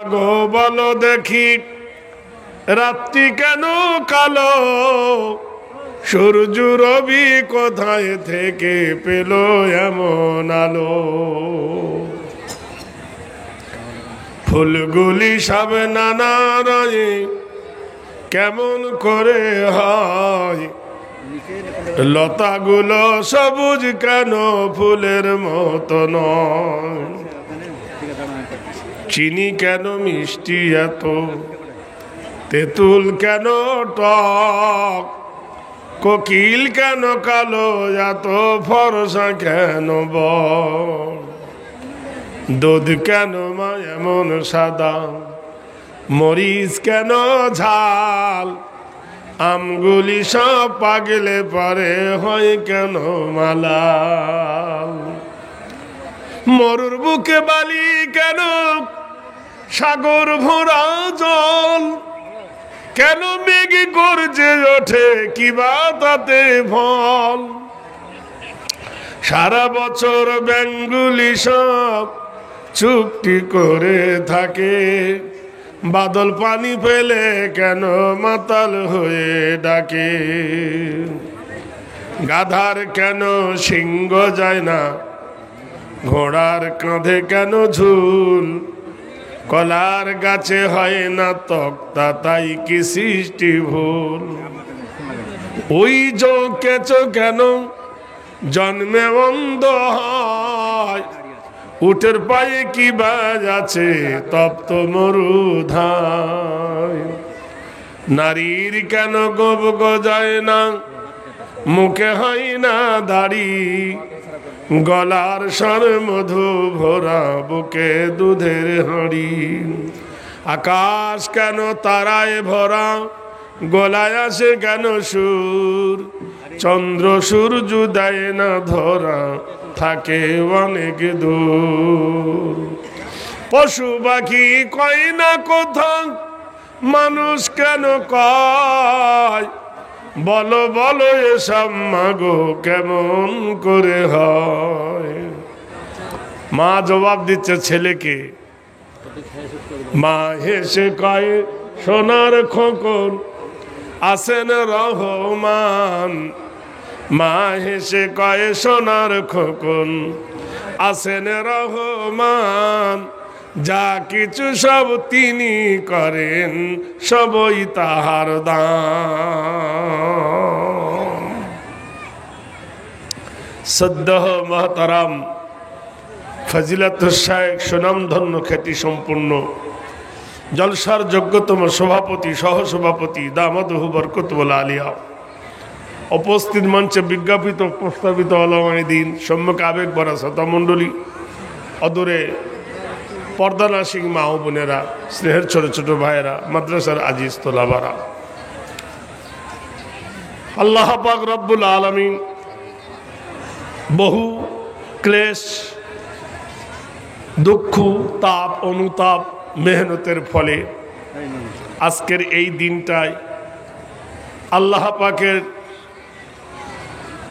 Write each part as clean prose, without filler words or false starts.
গো বলো দেখি রাত্রি কেন কালো, সূর্য রবি কোথায় থেকে পেল এমন আলো। ফুলগুলি সব নানা রঙে কেমন করে হয়, লতাগুলো সবুজ কেন ফুলের মতো নয়। চিনি কেন মিষ্টি এত, তেঁতুল কেন টক, কোকিল কেন কালো, এত ফরসা কেন বল। দুধ কেন মা এমন সাদা, মরিচ কেন ঝাল, আমগুলি সব পাগলে পরে হয় কেন মালাল। মরুর বুকে বালি কেন, সাগর ভরা জল, কেন মেঘ গর্জে ওঠে কিবা তাতে ফল। সারা বছর ব্যাঙগুলি সব চুপটি করে থাকে, বাদল পানি ফেলে কেন মাতাল হয়ে ডাকে। গাধার কেন সিংহ যায় না, ঘোড়ার কাঁধে কেন ঝুল, কলার গাছে হয় না তক্তা তাই কি সৃষ্টি ভুল। ওই যে কেঁচো কেন জন্মে অন্ধ হয়, উটের পায়ে কি বাজ আছে তপ্ত মরুধায়। নারীর কেন গোপ গজায় না, মুখে হয় না দাড়ি, গলার স্বর মধু ভরা বুকে দুধের হাঁড়ি। আকাশ কেন তারায় ভরা, গলায় আসে কেন সুর, চন্দ্র সূর্য দেয় না ধরা থাকে অনেক দূর। পশু পাখি কয় না কোথা, মানুষ কেন কয়, বলো বলো এসব মাগো কেমন করে হয়। মা জবাব দিচ্ছে ছেলেকে, মা হেসে কয় সোনার খোকন আসেন রহমান। মা হেসে কয় সোনার খোকন আসেন রহমান, যা কিছু সব তিনি করেন সবই তাহার দান। সদ্যহ মহতারাম ফজিলাতুল শাইখ সুনামধন্য খ্যাতি সম্পূর্ণ জলসার যোগ্যতম সভাপতি সহসভাপতি দামাদহু বরকতুল আলিয়া, উপস্থিত মঞ্চে বিজ্ঞাপিত প্রস্তাবিত ওলামায়ে দ্বীন, সম্মুখে আবেগ ভরা শ্রোতা মণ্ডলী, অদূরে পর্দানাসিক মা ও বোনেরা, স্নেহের ছোট ছোট ভাইয়েরা, মাদ্রাসার আজিজ তোলাবারা, আল্লাহ পাক রব্বুল আলামিন বহু ক্লেশ, দুঃখ, তাপ, অনুতাপ, মেহনতের ফলে আজকের এই দিনটায় আল্লাহ পাকের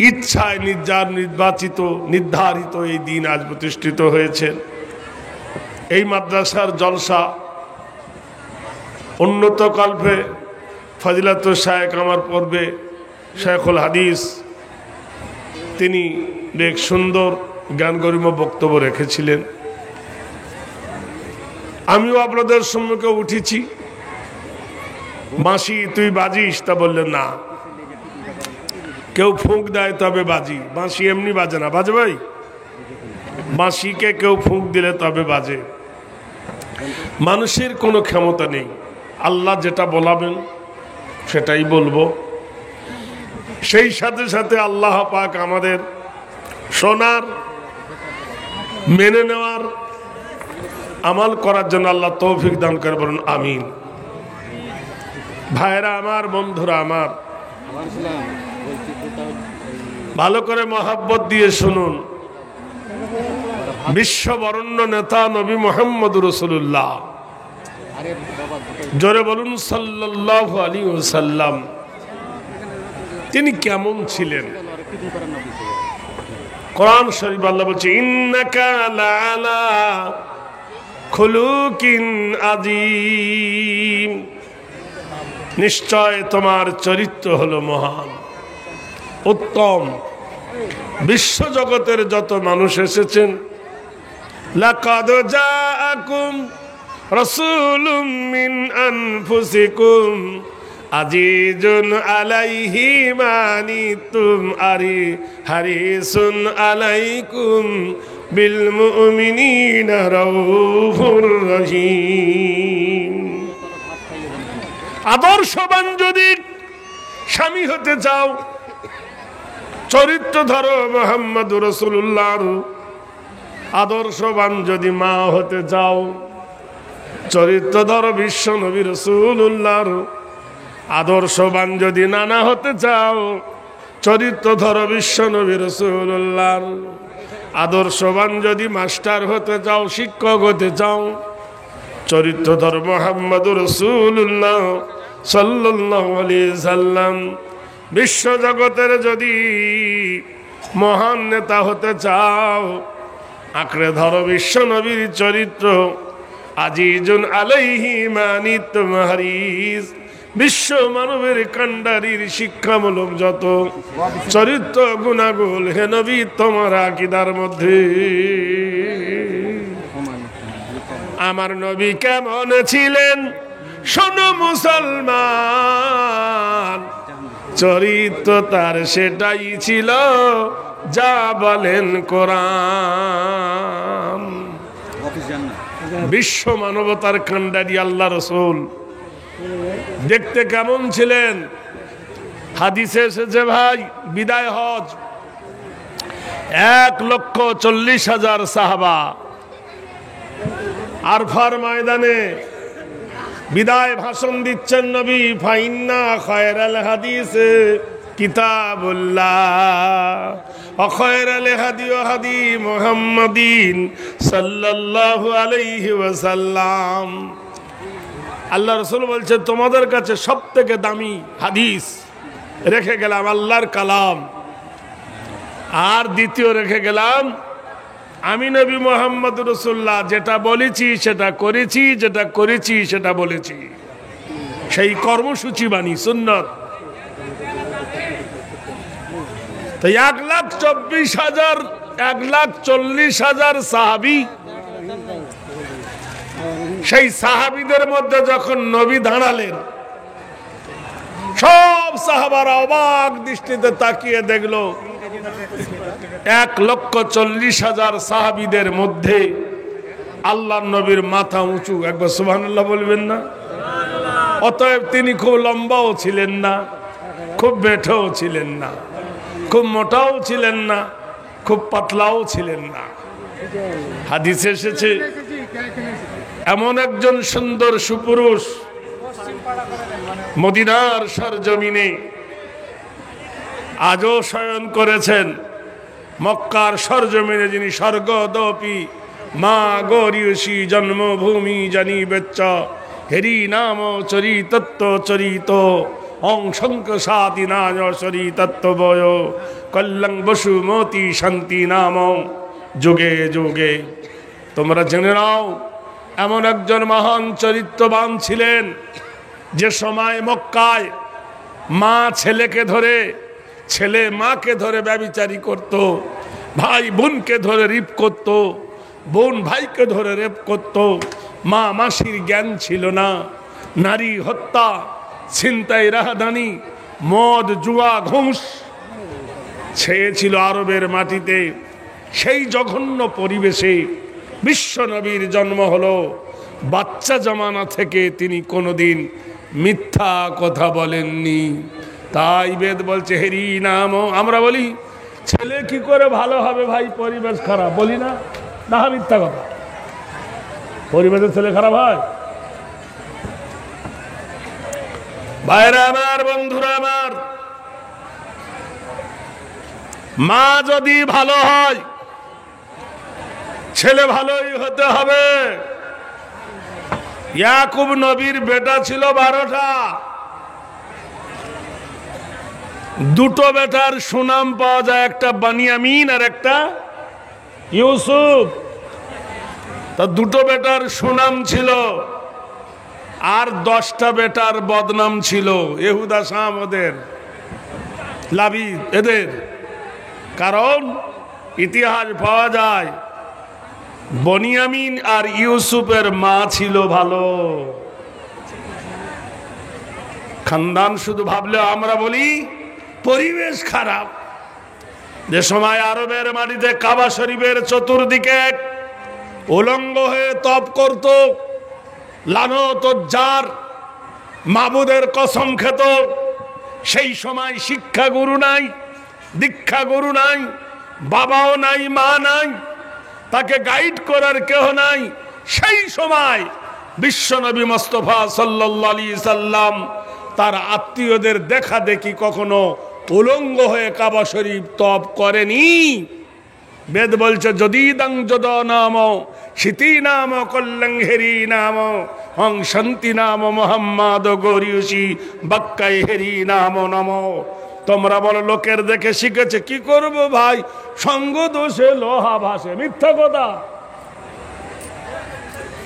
ইচ্ছায় নির্ধারিত এই দিন আজ প্রতিষ্ঠিত হয়েছে। এই মাদ্রাসার জলসা উন্নত কল্পে ফজিলাতুল শাইখ আমার পূর্বে শাইখুল হাদিস তিনি এক সুন্দর জ্ঞানগরিম বক্তব্য রেখেছিলেন। আমিও আপনাদের সম্মুখে উঠেছি, বাঁশি তুই বাজিস, তা বললেন না, কেউ ফুঁক দেয় তবে বাজি, বাঁশি এমনি বাজে না, বাজে ভাই? বাঁশিকে কেউ ফুঁক দিলে তবে বাজে। মানুষের কোনো ক্ষমতা নেই, আল্লাহ যেটা বলাবেন সেটাই বলবো। সেই সাথে সাথে আল্লাহ পাক আমাদের শোনার, মেনে নেওয়ার, আমাল করার জন্য আল্লাহ তৌফিক দান করে, বলুন আমিন। ভাইরা আমার, বন্ধুরা আমার, ভালো করে মহাব্বত দিয়ে শুনুন। বিশ্ববরণ্য নেতা নবী মুহাম্মদ রাসূলুল্লাহ, জোরে বলুন সাল্লাল্লাহু আলাইহি ওয়াসাল্লাম, তিনি কেমন ছিলেন? কোরআন শরীফ আল্লাহ বলছে ইন্নাকা লাআলা খুলুকিন আযীম, নিশ্চয় তোমার চরিত্র হলো মহান, উত্তম। বিশ্বজগতের যত মানুষ এসেছেন, লাকাদ জাআকুম রাসূলুম মিন আনফুসিকুম আজিজুন আলাইহি মা আনিতুম হারিসুন আলাইকুম বিল মুমিনিনা রাউফুর রহিম। আদর্শবান যদি স্বামী হতে চাও, চরিত্র ধরো মুহাম্মদুর রাসূলুল্লাহর। আদর্শবান যদি মা হতে চাও, চরিত্র ধরো বিশ্ব নবী রাসূলুল্লাহর। আদর্শবান যদি নানা হতে চাও, চরিত্র ধরো বিশ্ব নবী রাসূলুল্লাহর। আদর্শবান যদি মাস্টার হতে চাও, শিক্ষক হতে চাও, চরিত্র ধরো মুহাম্মদুর রাসূলুল্লাহ সাল্লাল্লাহু আলাইহি সাল্লাম। বিশ্বজগতের যদি মহান নেতা হতে চাও, আঁকড়ে ধরো বিশ্ব নবীর চরিত্র। আজিজুন আলাইহি মা আনিতুম হারিস, বিশ্ব মানবের কান্ডারির শিক্ষামূলক যত চরিত্র গুণাগুণ হে নবী তোমার আকীদার মধ্যে। আমার নবী কেমন ছিলেন শোনো মুসলমান, চরিত্র তার সেটাই ছিল যা বলেন কোরআন। বিশ্ব মানবতার কান্ডারি আল্লাহ রাসূল দেখতে কেমন ছিলেন? হাদিসে এসেছে ভাই, বিদায় হজ 1,40,000 সাহাবা আরফার ময়দানে বিদায় ভাষণ দিচ্ছেন নবী। ফাইন্না খায়রাল হাদিসে কিতাবুল্লাহ ওয়া খায়রাল হাদি হাদি মুহাম্মাদিন সাল্লাল্লাহু আলাইহি ওয়াসাল্লাম। আল্লাহ রাসূল বলছে তোমাদের কাছে সবথেকে দামি হাদিস রেখে গেলাম আল্লাহর কালাম, আর দ্বিতীয় রেখে গেলাম আমি নবী মুহাম্মদ রাসূলুল্লাহ যেটা বলেছি সেটা করেছি, যেটা করেছি সেটা বলেছি, সেই কর্মসূচি বাণী সুন্নত। তো 1,40,000 সাহাবী, সেই সাহাবীদের মধ্যে যখন নবী দাঁড়ালেন, সব সাহাবারা অবাক দৃষ্টিতে তাকিয়ে দেখলো 1,40,000 সাহাবীদের মধ্যে আল্লাহর নবীর মাথা উঁচু। একবার সুবহানাল্লাহ বলবেন না? অতএব তিনি খুব লম্বাও ছিলেন না, খুব বেঁটেও ছিলেন না, খুব মোটাও ছিলেন না, খুব পাতলাও ছিলেন না। হাদিসে এসেছে এমন একজন সুন্দর সুপুরুষ মদিনার সরজমিনে আজও শয়ন করেছেন। মক্কার সরজমিনে যিনি স্বর্গদপি মা গৌরীয়সী জন্মভূমি জানি বেচ্চ হেরি নাম চরিতত্ব চরিত অং শঙ্ক সাতি নায় চরিতত্ব বয় কল্যাং বসুমতি শান্তি নাম যুগে যুগে। তোমরা জেনে নাও এমন একজন মহান চরিত্রবান ছিলেন যে সময় মক্কায় মা ছেলেকে ধরে, ছেলে মাকে ধরে ব্যভিচারী করত, ভাই বোনকে ধরে রেপ করত, বোন ভাইকে ধরে রেপ করত। মা মাসির জ্ঞান ছিল না। নারী হত্যা, ছিনতাই, রাহাদানি, মদ, জুয়া, ঘুষ ছেয়েছিল আরবের মাটিতে। সেই জঘন্য পরিবেশে বিশ্ব নবীর জন্ম হলো। বাচ্চা জমানা থেকে তিনি কোনোদিন মিথ্যা কথা বলেননি। তাই বেদ বলছে হেরি নাম। আমরা বলি ছেলে কি করে ভালো হবে ভাই, পরিবেশ খারাপ, বলি না? না, মিথ্যা কথা। পরিবেশের ছেলে খারাপ হয়? ভাইরা আমার, বন্ধুরা আমার, মা যদি ভালো হয় ছেলে ভালোই হতে হবে। ইয়াকুব নবীর বেটা ছিল 12টা, দুটো বেটার সুনাম পাওয়া যায়, একটা বানিয়ামিন আর একটা ইউসুফ। তা দুটো বেটার সুনাম ছিল আর 10টা বেটার বদনাম ছিল। ইহুদা শাম ওদের, লাবিদ এদের। কারণ ইতিহাস পাওয়া যায় বনিয়ামিন আর ইউসুফের মা ছিল ভালো। খানদান শুধু ভাবলে আমরা বলি পরিবেশ খারাপ। যে সময় আরবের মাটিতে কাবা শরীফের চতুর্দিকে উলঙ্গ হয়ে তপ করত, লানত যার মাবুদের কসম খেত, সেই সময় শিক্ষা গুরু নাই, দীক্ষা গুরু নাই, বাবাও নাই, মা নাই, তাকে গাইড করার কেহ নাই। সেই সময় বিশ্বনবী মুস্তাফা সাল্লাল্লাহু আলাইহি সাল্লাম তার আত্মীয়দের দেখা দেখি কখনো উলঙ্গ হয়ে কাবা শরীফ তপ করেনি। বেদ বলছে যদি দং যদ নাম শীতি নাম কল্যাং হেরি নাম হং শান্তি নাম মোহাম্মদ গরিয়সি বাক্কাই হেরি নাম নম। তোমরা বলো লোকের দেখে শিখেছে, কি করব ভাই, সঙ্গ দোষে লোহা ভাসে। মিথ্যা কথা।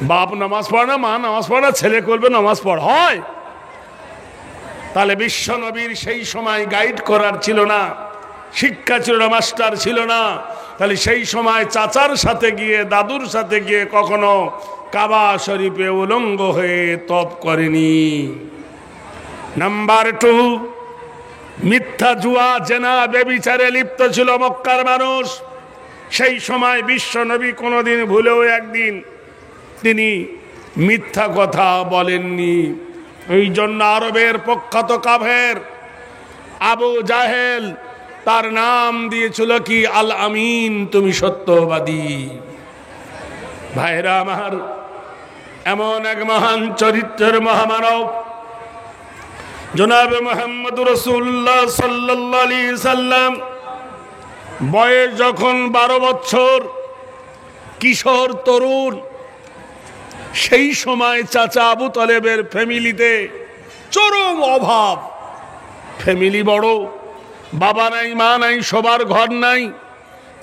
বাপ নামাজ পড়ে না, মা নামাজ পড়ে না, ছেলে করবে নামাজ পড় হয়? তাহলে বিশ্ব নবীর সেই সময় গাইড করার ছিল না, শিক্ষা ছিল না, মাস্টার ছিল না। তাহলে সেই সময় চাচার সাথে গিয়ে, দাদুর সাথে গিয়ে কখনো কাবা শরীফে উলঙ্গ হয়ে তপ করেনি। নাম্বার 2, মিথ্যা, জুয়া, জেনা, বেবিচারে লিপ্ত ছিল মক্কার মানুষ। সেই সময় বিশ্ব নবী কোনোদিন ভুলেও একদিন তিনি মিথ্যা কথা বলেননি। এই জন্য আরবের প্রখ্যাত কাফের আবু জাহেল তার নাম দিয়েছিল কি, আল আমিন, তুমি সত্যবাদী। ভাইরা আমার, এমন এক মহান চরিত্রের মহামানব জনাবে মুহাম্মদ রাসূলুল্লাহ সাল্লাল্লাহু আলাইহি সাল্লাম বয়স যখন 12 বছর, কিশোর তরুণ, সেই সময় চাচা আবু তালেবের ফ্যামিলিতে চরম অভাব। ফ্যামিলি বড়, বাবা নাই, মা নাই, সবার ঘর নাই,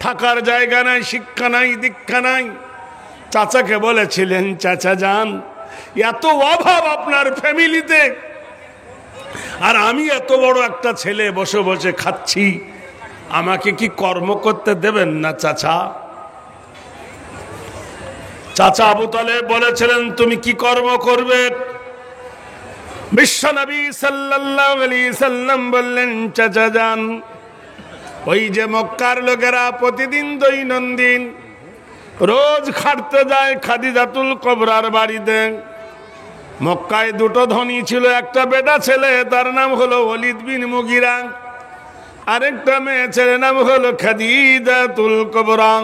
থাকার জায়গা নাই, শিক্ষা নাই, দীক্ষা নাই। চাচাকে বলেছিলেন, চাচা যান, এত অভাব আপনার ফ্যামিলিতে, আর আমি এত বড় একটা ছেলে বসে বসে খাচ্ছি, আমাকে কি কর্ম করতে দেবেন না চাচা? চাচা আবু তালেব বলেছিলেন, তুমি কি কর্ম করবে? বিশ্বনবী সাল্লাল্লাহু আলাইহি সাল্লাম বললেন, চাচা যান, ওই যে মক্কার লোকেরা প্রতিদিন দৈনন্দিন রোজ খাটতে যায় খাদিজাতুল কুবরার বাড়িতে। মক্কায় 2টো ধনী ছিল, একটা বেটা ছেলে, তার নাম হলো ওলীদ বিন মুগিরা, আরেকটা মেয়ে ছেলে নাম হলো খাদিজাতুল কুবরা।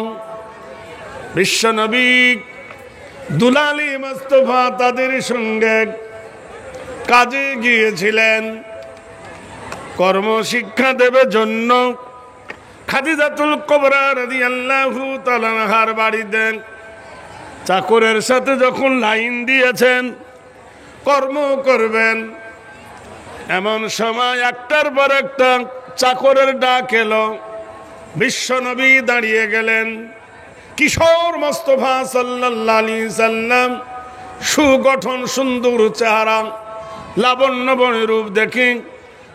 বিশ্বনবী দুলালী মুস্তাফা তাদের সঙ্গে কাজে গিয়েছিলেন কর্ম শিক্ষা দেবার জন্য। খাদিজাতুল কুবরা রাদিয়াল্লাহু তাআলা আনহার বাড়িতে চাকরের সাথে যখন লাইন দিয়েছেন কর্ম করবেন, এমন সময় একটার পর একটা চাকরের ডাক এলো। বিশ্বনবী দাঁড়িয়ে গেলেন। কিশোর মুস্তাফা সাল্লাল্লাহু আলাইহি সাল্লাম সুগঠন, সুন্দর চেহারা, লাবণ্যময় রূপ দেখে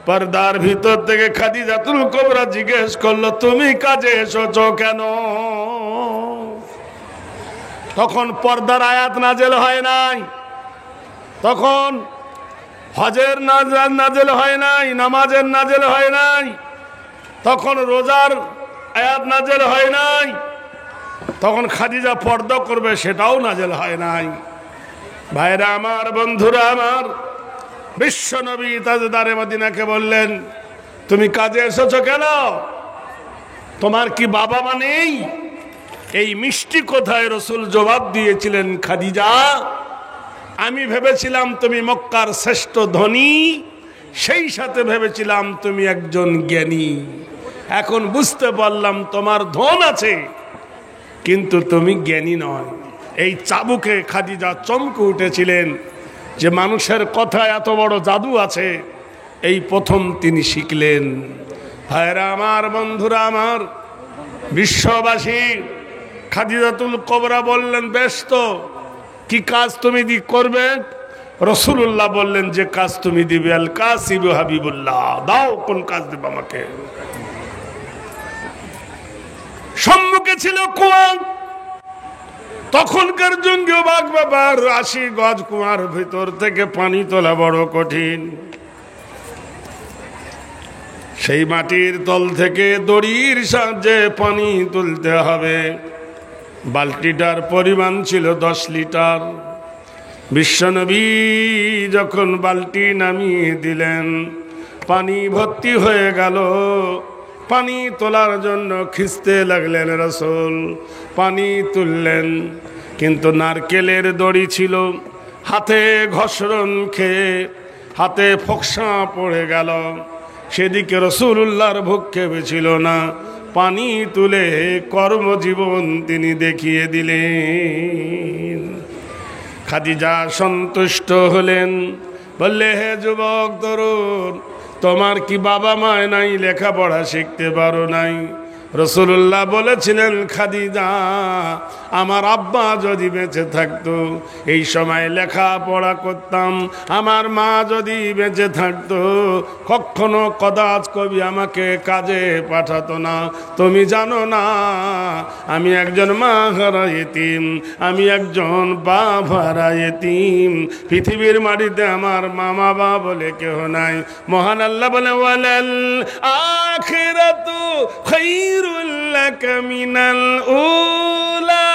পর্দার ভিতর থেকে খাদিজাতুল কুবরা জিজ্ঞেস করলো, তুমি কাজে এসেছো কেন? তখন পর্দার আয়াত নাজেল হয় নাই, তখন হজের নাজেল হয় নাই, নামাজের নাজেল হয় নাই, তখন রোজার আয়াত নাজেল হয় নাই, তখন খাদিজা পর্দা করবে সেটাও নাজেল হয় নাই। ভাইরা আমার, বন্ধুরা আমার, বিশ্বনবী তাজদারে মদিনাকে বললেন, তুমি কাজে এসেছো কেন? তোমার কি বাবা মা নেই? এই মিষ্টি কথায় রাসূল জবাব দিয়েছিলেন, খাদিজা, আমি ভেবেছিলাম তুমি মক্কার শ্রেষ্ঠ ধনী, সেই সাথে ভেবেছিলাম তুমি একজন জ্ঞানী। এখন বুঝতে পারলাম তোমার ধন আছে কিন্তু তুমি জ্ঞানী নয়। এই চাবুকে খাদিজা চমকে উঠেছিলেন যে মানুষের কথায় এত বড় জাদু আছে, এই প্রথম তিনি শিখলেন। ভাইরা আমার, বন্ধুরা আমার, বিশ্ববাসী, খাদিজাতুল কুবরা বললেন, বেশ তো, কি কাজ তুমি করবে? রাসূলুল্লাহ বললেন, যে কাজ তুমি দিবে। আল কাসিবু হাবিবুল্লাহ, দাও কোন কাজ দেবে আমাকে। সম্মুখে ছিল কুয়া। তখনকার জঙ্গীয় বাঘ ব্যাপার, 80 গজ কুয়ার ভিতর থেকে পানি তোলা বড় কঠিন। সেই মাটির তল থেকে দড়ির সাহায্যে পানি তুলতে হবে। বালতিটার পরিমাণ ছিল 10 লিটার। বিশ্বনবী যখন বালতি নামিয়ে দিলেন, পানি ভর্তি হয়ে গেল। পানি তোলার জন্য খিঁচতে লাগলেন রাসূল, পানি তুললেন, কিন্তু নারকেলের দড়ি ছিল, হাতে ঘষরণ খেয়ে হাতে ফোকসা পড়ে গেল। সেদিকে রাসূলুল্লাহর ভ্রুক্ষেপ ছিল না। পানি তুলে কর্মজীবন তিনি দেখিয়ে দিলেন। খাদিজা সন্তুষ্ট হলেন, বললে, হে যুবক তরুণ, তোমার কি বাবা মা নাই, লেখাপড়া শিখতে পারো নাই? রাসূলুল্লাহ বলেছিলেন, খাদিজা, আমার আব্বা যদি বেঁচে থাকতো এই সময় লেখাপড়া করতাম। আমার মা যদি বেঁচে থাকতো কখনো কদাচ কবি আমাকে কাজে পাঠাতো না। তুমি জানো না, আমি একজন মা হারা ইতিম, আমি একজন বাপ হারা ইতিম। পৃথিবীর মাটিতে আমার মামা বাবা বলে কেউ নাই। মহান আল্লাহ বলে, ওয়ালাল আখিরাতু খায়রুল লাকা মিনাল উলা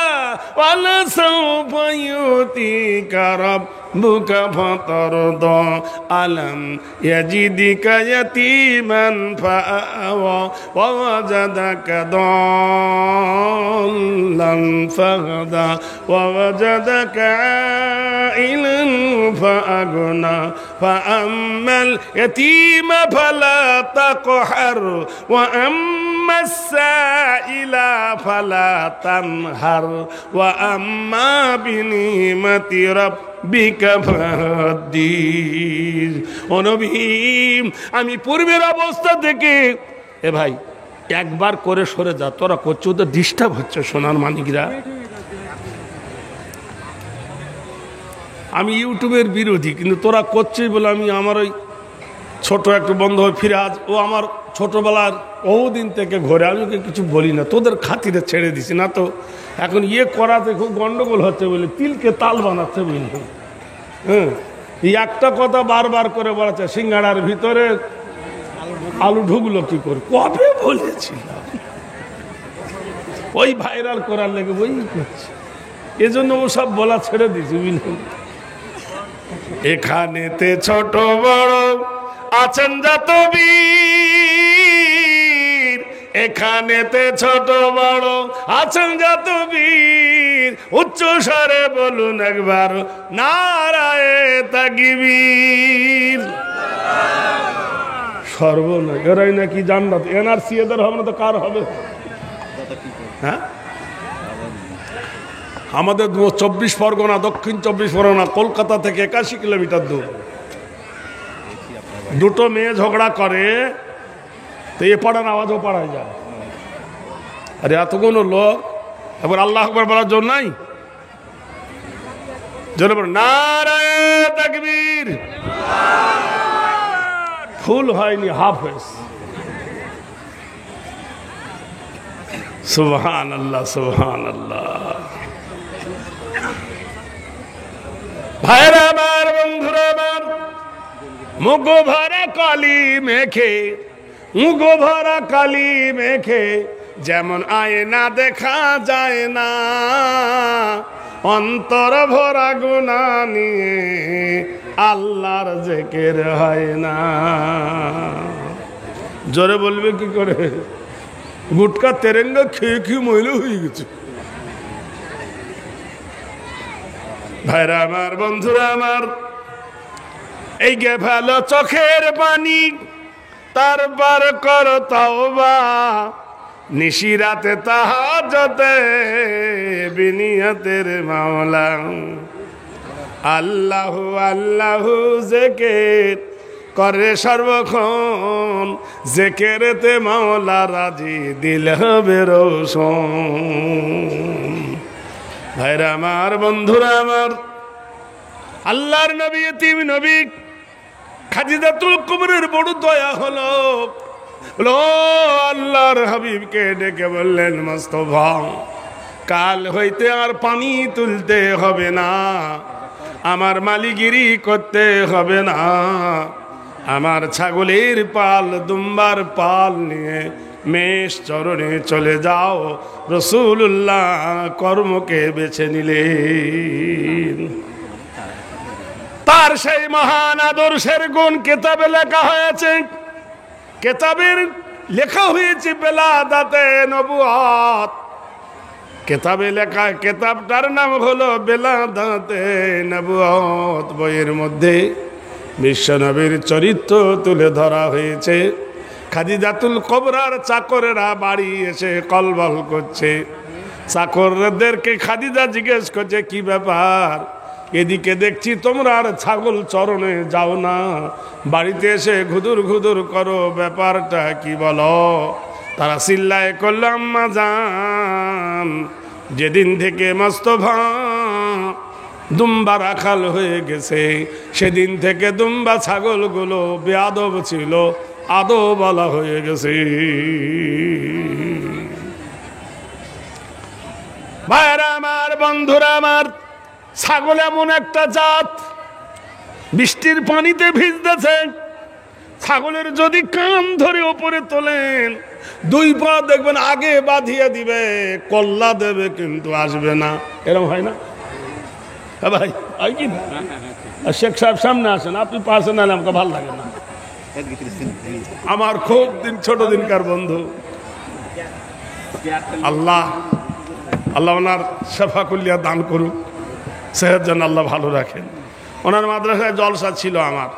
ওয়ালাসাউফা ইউতিকা রাব্বুকা ফাতারদা আলাম ইয়াজিদিকা ইয়াতীমান ফাআওয়া ওয়া ওয়াজাদাকা দাল্লান ফাহাদা ওয়া ওয়াজাদাকা আইলান ফাআগনা ফাআম্মাল ইয়াতীমা ফালা তাকহার ওয়া আম্মাস সাইলা ফালা তানহার ওয়া আম্মা বিনিমাতি রাব্বিকা ফাহাদ্দিস। ও নবী, আমি পূর্বের অবস্থা থেকে, এ ভাই একবার করে সরে যা, তোরা করছো তো ডিস্টার্ব হচ্ছে সোনার মানিকরা। আমি ইউটিউবের বিরোধী, কিন্তু তোরা করছিস বলে আমি আমার ওই ছোট একটু বন্ধ হয়ে ফিরাজ, ও আমার ছোটবেলার বহুদিন থেকে ঘরে, আমি ওকে কিছু বলি না, তোদের খাতিরে ছেড়ে দিছি না তো। এখন ইয়ে করাতে খুব গন্ডগোল হচ্ছে বলে তিলকে তাল বানাচ্ছে বুঝলি। হ্যাঁ, এই একটা কথা বারবার করে বলাচ্ছে, সিঙ্গাড়ার ভিতরে আলু ঢুকলো কি করে, কবে বলেছিলাম। ওই ভাইরাল করার লেগে ওই করছে, এজন্য ও সব বলা ছেড়ে দিছি বুঝলেন। এখানেতে ছোট বড় আছেন যত বীর, এখানেতে ছোট বড় আছেন যত বীর, উচ্চ স্বরে বলুন একবার নারায়ে তাকবীর। সর্বনাশ, এরাই নাকি জান্নাত। এনআরসি এদের হবে না তো কার হবে? হ্যাঁ, আমাদের 24 পরগনা, দক্ষিণ 24 পরগনা, কলকাতা থেকে 81 কিলোমিটার দূর। দুটো মেয়ে ঝগড়া করে তো এ পাড়ার আওয়াজ ও পাড়ায় যায়। আরে এতগুলো লোক এবার আল্লাহ আকবার বলার জন্য নাই, জোরে বলেন নারায়ে তাকবীর। ফুল হয়নি, হাফ হয়েছে। সুবহানাল্লাহ, সুবহানাল্লাহ। ভাইরা আমার, বন্ধুরা আমার, মুখ ভরা কালি মেখে, মুখ ভরা কালি মেখে যেমন আয়না দেখা যায় না, অন্তর ভরা গুনাহ নিয়ে আল্লাহর জিকির হয় না। জোরে বলবে কি করে? গুটকা তেরেঙ্গা খেয়ে খেয়ে মহিলা হয়ে গেছে। ভাইরা আমার, বন্ধুরা আমার, এই গে ভালো চোখের পানি, তারপর কর তওবা, নিশি রাতে তাহাজ্জুদে বিনিয়তের মাওলা। আল্লাহু আল্লাহু জিকির করে সর্বক্ষণ, জিকিরেতে মাওলা রাজি, দিল হবে রোশন। ভাইরা আমার, বন্ধুরা আমার, আল্লাহর নবী এতিম নবী খাদিজাতুল কুবরার বড় দয়া হলো। আল্লাহর হাবিবকে ডেকে বললেন, মুস্তাফা, কাল হইতে আর পানি তুলতে হবে না, আমার মালিগিরি করতে হবে না, আমার ছাগলের পাল দুম্বার পাল নিয়ে মেষ চরণে চলে যাও। রাসূলুল্লাহ কর্মকে বেছে নিলেন। তার সেই মহান আদর্শের গুণ কেতাবে লেখা হয়েছে। কেতাবের লেখা হয়েছে বেলাদাতে নবুয়ত। কেতাবে লেখা, কেতাবটার নাম হলো বেলাদাতে নবুয়ত। বইয়ের মধ্যে বিশ্বনবীর চরিত্র তুলে ধরা হয়েছে। খাদিজাতুল কুবরার চাকরেরা বাড়ি এসে কলবল করছে। চাকরদেরকে খাদিজা জিজ্ঞেস করছে, কি ব্যাপার? এদিকে দেখছি তোমরা আর ছাগল চরণে যাও না, বাড়িতে এসে ঘুদুর ঘুদুর করো, ব্যাপারটা কি বলো? তারা চিল্লায় করল, আম্মা জান, যেদিন থেকে মুস্তাফা দুম্বা রাখাল হয়ে গেছে, সেদিন থেকে দুম্বা ছাগলগুলো বেয়াদব ছিল, আদব বলা হয়ে গেছে। ভাইরা আমার, বন্ধুরা আমার, ছাগল এমন একটা জাত, বৃষ্টির পানিতে ভিজতেছে, ছাগলের যদি কান ধরে ওপরে তোলেন, দুই পা দেখবেন আগে বাঁধিয়ে দিবে, কল্লা দেবে, কিন্তু আসবে না। এরকম হয় না ভাই? হয় কি না? শেখ সাহেব সামনে আসেন, আপনি পাশে না, আমাকে ভালো লাগে না। আমার খুব ছোট দিনকার বন্ধু, আল্লাহ আল্লাহ ওনার শেফা কুল্লিয়া দান করুক, সেহের জন্য আল্লাহ ভালো রাখেন। ওনার মাদ্রাসায় জলসা ছিল আমার,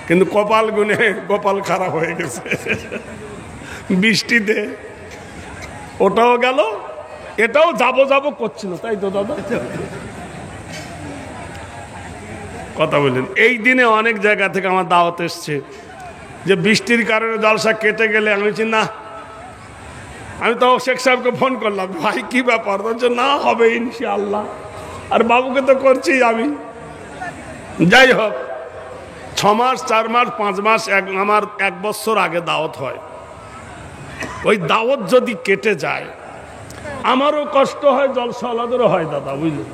কিন্তু কপাল গুনে কপাল খারাপ হয়ে গেছে বৃষ্টিতে। ওটাও গেল, এটাও যাবো যাবো করছিল, তাই তো দাদা? কথা বললেন। এই দিনে অনেক জায়গা থেকে আমার দাওয়াত এসছে যে বৃষ্টির কারণে জলসা কেটে গেলে, আমি বলছি না। আমি তো শেখ সাহেবকে ফোন করলাম, ভাই কি ব্যাপার? বলছে না, হবে ইনশাআল্লাহ। আর বাবুকে তো করছি আমি। যাই হোক, 6 মাস 4 মাস 5 মাস আমার 1 বছর আগে দাওয়াত হয়। ওই দাওয়াত যদি কেটে যায়, আমারও কষ্ট হয়, জলসাওয়ালাদেরও হয় দাদা, বুঝলেন?